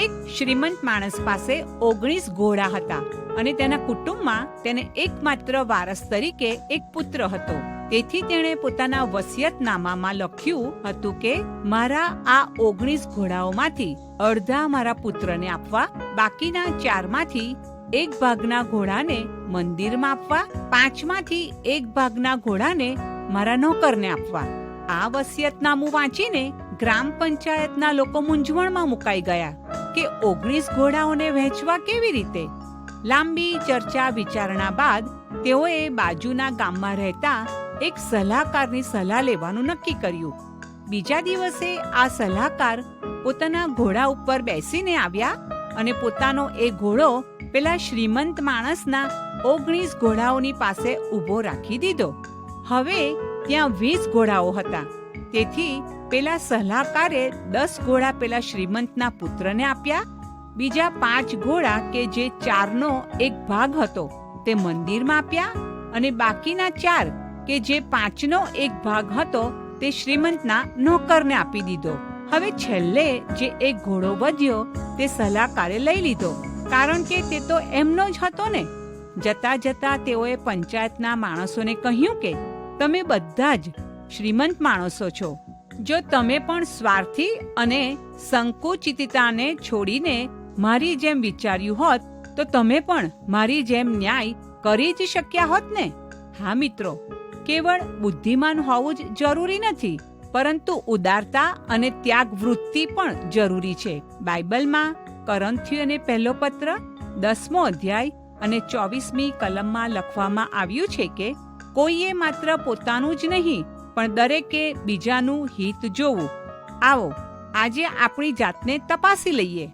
એક શ્રીમંત માણસ પાસે 19 ઘોડા હતા અને તેના કુટુંબમાં તેને એકમાત્ર વારસ તરીકે એક પુત્ર હતો. તેથી તેણે પોતાના વસિયતનામામાં લખ્યું હતું કે મારા આ 19 ઘોડાઓમાંથી અડધા મારા પુત્રને આપવા, બાકીના 4માંથી 1 ભાગના ઘોડાને મંદિરમાં આપવા, 5માંથી 1 ભાગના ઘોડાને મારા નોકરને આપવા. આ વસિયતનામું વાંચીને ગ્રામ પંચાયતના લોકો મૂંઝવણમાં મુકાઈ ગયા કે 19 ઘોડાઓને વહેંચવા કેવી રીતે. લાંબી ચર્ચા વિચારણા બાદ તેઓએ બાજુના ગામમાં રહેતા એક સલાહકારની સલાહ લેવાનું નક્કી કર્યું. બીજા દિવસે આ સલાહકાર પોતાના ઘોડા ઉપર બેસીને આવ્યા અને પોતાનો એ ઘોડો પેલા શ્રીમંત માણસના 19 ઘોડાઓની પાસે ઊભો રાખી દીધો. હવે ત્યાં 20 ઘોડાઓ હતા. તેથી પેલા સલાહકારે 10 ઘોડા પેલા શ્રીમંતના પુત્રને આપ્યા. બીજા 5 ઘોડા કે જે 4નો 1 ભાગ હતો તે મંદિરમાં આપ્યા અને બાકીના 4 કે જે 5નો 1 ભાગ હતો તે શ્રીમંતના નોકરને આપી દીધો. હવે છેલ્લે જે એક ઘોડો વધ્યો તે સલાહકારે લઈ લીધો, કારણ કે તે તો એમનો જ હતો ને. જતા જતા તેઓએ પંચાયતના માણસોને કહ્યું કે તમે બધા જ શ્રીમંત માણસો છો. જો તમે પણ સ્વાર્થી અને સંકુચિતતાને છોડીને મારી જેમ વિચાર્યું હોત તો તમે પણ મારી જેમ ન્યાય કરી જ શક્યા હોત ને. હા મિત્રો, કેવળ બુદ્ધિમાન હોવું જ જરૂરી નથી, પરંતુ ઉદારતા અને ત્યાગ વૃત્તિ પણ જરૂરી છે. બાઇબલમાં કોરિન્થીયોને પહેલો પત્ર 10મો અધ્યાય અને 24મી કલમમાં લખવામાં આવ્યું છે કે કોઈએ માત્ર પોતાનું જ નહીં પણ દરેકે બીજાનું હિત જોવું. આવો આજે આપણી જાતને તપાસી લઈએ.